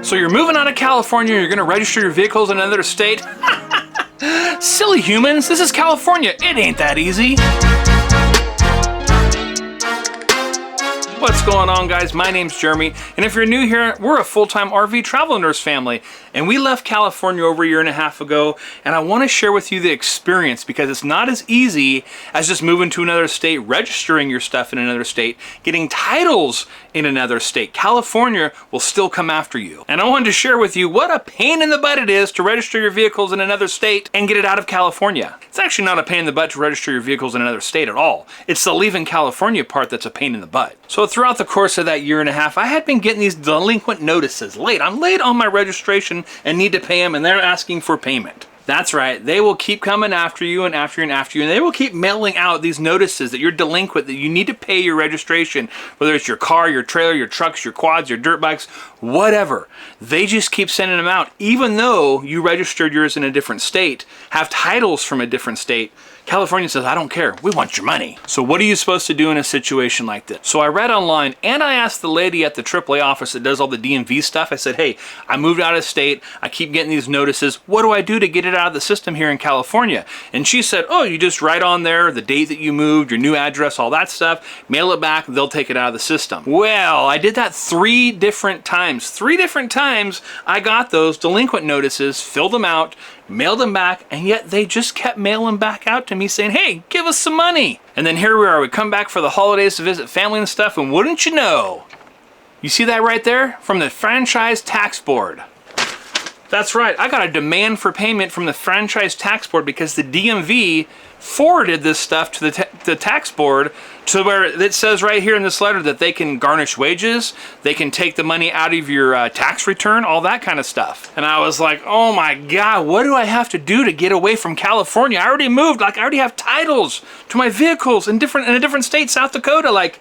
So you're moving out of California, you're gonna register your vehicles in another state? Silly humans, this is California. It ain't that easy. What's going on, guys? My name's Jeremy, and if you're new here, we're a full-time RV travel nurse family, and we left California over a year and a half ago, and I want to share with you the experience because it's not as easy as just moving to another state, registering your stuff in another state, getting titles in another state. California will still come after you. And I wanted to share with you what a pain in the butt it is to register your vehicles in another state and get it out of California. It's actually not a pain in the butt to register your vehicles in another state at all. It's the leaving California part that's a pain in the butt. So throughout the course of that year and a half, I had been getting these delinquent notices late. I'm late on my registration and need to pay them, and they're asking for payment. That's right, they will keep coming after you and after you and after you, and they will keep mailing out these notices that you're delinquent, that you need to pay your registration, whether it's your car, your trailer, your trucks, your quads, your dirt bikes, whatever. They just keep sending them out, even though you registered yours in a different state, have titles from a different state. California says, I don't care, we want your money. So what are you supposed to do in a situation like this? So I read online, and I asked the lady at the AAA office that does all the DMV stuff. I said, hey, I moved out of state, I keep getting these notices, what do I do to get it out of the system here in California? And she said, oh, you just write on there the date that you moved, your new address, all that stuff, mail it back, they'll take it out of the system. Well, I did that 3 different times. 3 different times I got those delinquent notices, filled them out, mailed them back, and yet they just kept mailing back out to me saying, hey, give us some money. And then here we are, we come back for the holidays to visit family and stuff, and wouldn't you know, you see that right there? From the Franchise Tax Board. That's right, I got a demand for payment from the Franchise Tax Board because the DMV forwarded this stuff to the tax board to where it says right here in this letter that they can garnish wages, they can take the money out of your tax return, all that kind of stuff. And I was like, oh my God, what do I have to do to get away from California? I already moved, like I already have titles to my vehicles in a different state, South Dakota, like,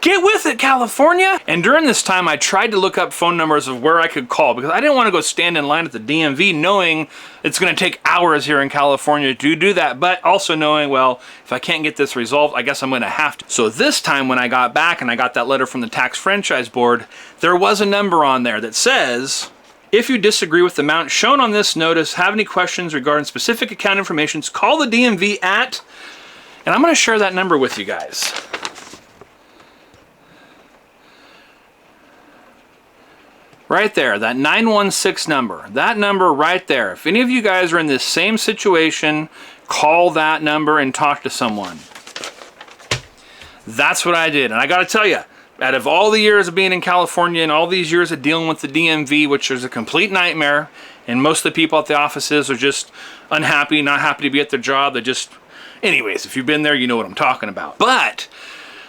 get with it, California! And during this time, I tried to look up phone numbers of where I could call because I didn't want to go stand in line at the DMV knowing it's going to take hours here in California to do that, but also knowing, well, if I can't get this resolved, I guess I'm going to have to. So this time when I got back and I got that letter from the Tax Franchise Board, there was a number on there that says, if you disagree with the amount shown on this notice, have any questions regarding specific account information, call the DMV at, and I'm going to share that number with you guys. Right there, that 916 number, that number right there. If any of you guys are in this same situation, call that number and talk to someone. That's what I did, and I gotta tell you, out of all the years of being in California and all these years of dealing with the DMV, which is a complete nightmare, and most of the people at the offices are just unhappy, not happy to be at their job, anyways, if you've been there, you know what I'm talking about. But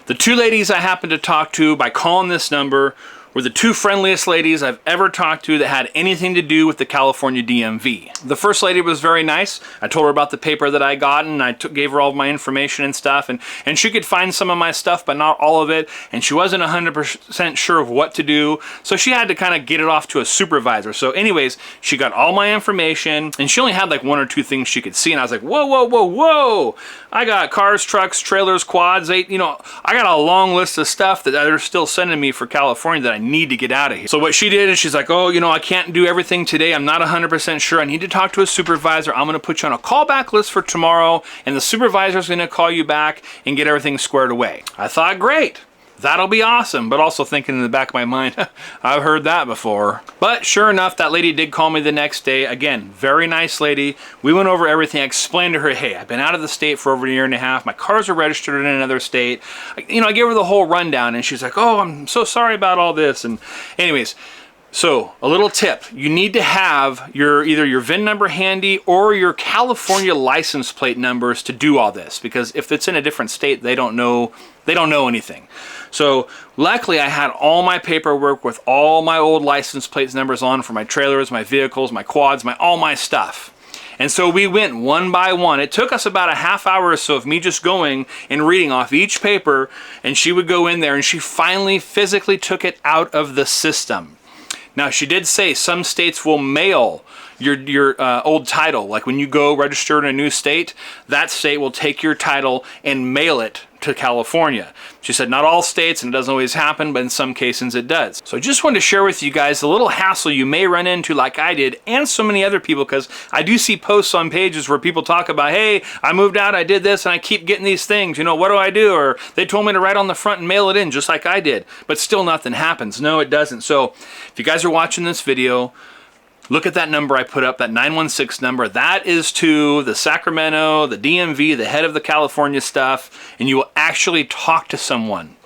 the 2 ladies I happened to talk to by calling this number were the 2 friendliest ladies I've ever talked to that had anything to do with the California DMV. The first lady was very nice. I told her about the paper that I got, and I gave her all of my information and stuff, and she could find some of my stuff, but not all of it, and she wasn't 100% sure of what to do, so she had to kind of get it off to a supervisor. So anyways, she got all my information, and she only had like 1 or 2 things she could see, and I was like, whoa, whoa, whoa, whoa! I got cars, trucks, trailers, quads, I got a long list of stuff that they're still sending me for California that I need to get out of here. So what she did is she's like, oh, I can't do everything today. I'm not 100% sure. I need to talk to a supervisor. I'm going to put you on a callback list for tomorrow, and the supervisor's going to call you back and get everything squared away. I thought, great. That'll be awesome, but also thinking in the back of my mind, I've heard that before. But sure enough, that lady did call me the next day. Again, very nice lady. We went over everything. I explained to her, hey, I've been out of the state for over a year and a half. My cars are registered in another state. I gave her the whole rundown, and she's like, oh, I'm so sorry about all this. And anyways, so a little tip, you need to have either your VIN number handy or your California license plate numbers to do all this, because if it's in a different state, they don't know anything. So luckily I had all my paperwork with all my old license plates numbers on for my trailers, my vehicles, my quads, all my stuff. And so we went one by one. It took us about a half hour or so of me just going and reading off each paper, and she would go in there and she finally physically took it out of the system. Now, she did say some states will mail your old title. Like when you go register in a new state, that state will take your title and mail it to California. She said not all states, and it doesn't always happen, but in some cases it does. So I just wanted to share with you guys the little hassle you may run into like I did, and so many other people, because I do see posts on pages where people talk about, hey, I moved out, I did this, and I keep getting these things, you know, what do I do? Or they told me to write on the front and mail it in just like I did, but still nothing happens. No, it doesn't. So if you guys are watching this video, look at that number I put up, that 916 number. That is to the Sacramento, the DMV, the head of the California stuff, and you will actually talk to someone.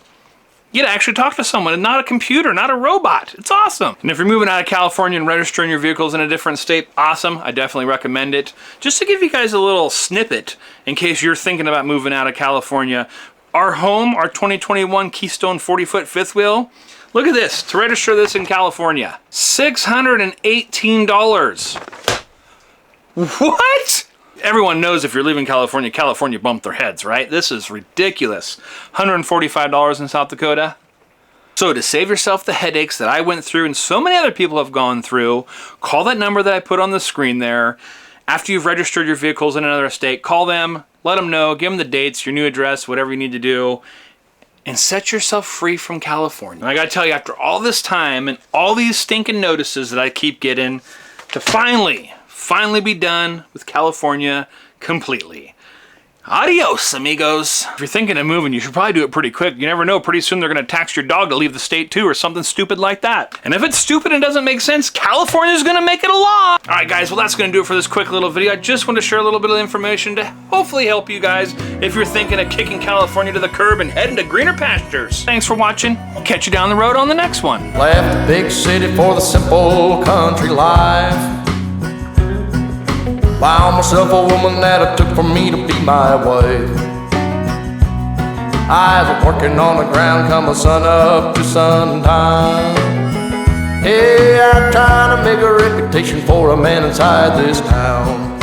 You get to actually talk to someone and not a computer, not a robot. It's awesome. And if you're moving out of California and registering your vehicles in a different state, awesome. I definitely recommend it. Just to give you guys a little snippet in case you're thinking about moving out of California. Our home, our 2021 Keystone 40-foot fifth wheel, look at this, to register this in California, $618. What? Everyone knows if you're leaving California, California bumped their heads, right? This is ridiculous. $145 in South Dakota. So to save yourself the headaches that I went through and so many other people have gone through, call that number that I put on the screen there. After you've registered your vehicles in another state, call them, let them know, give them the dates, your new address, whatever you need to do, and set yourself free from California. And I gotta tell you, after all this time and all these stinking notices that I keep getting, to finally be done with California completely. Adios, amigos. If you're thinking of moving, you should probably do it pretty quick. You never know, pretty soon they're gonna tax your dog to leave the state too, or something stupid like that. And if it's stupid and doesn't make sense, California's gonna make it a law. All right, guys, well, that's gonna do it for this quick little video. I just want to share a little bit of information to hopefully help you guys if you're thinking of kicking California to the curb and heading to greener pastures. Thanks for watching. We'll catch you down the road on the next one. Left the big city for the simple country life. Found myself a woman that it took for me to be my wife. I was working on the ground come the sun up to sundown. Hey, I'm trying to make a reputation for a man inside this town.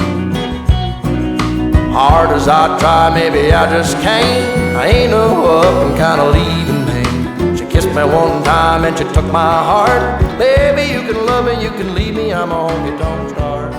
Hard as I try, maybe I just can't. I ain't no up and kinda leaving me. She kissed me one time and she took my heart. Baby, you can love me, you can leave me, I'm on, you don't start.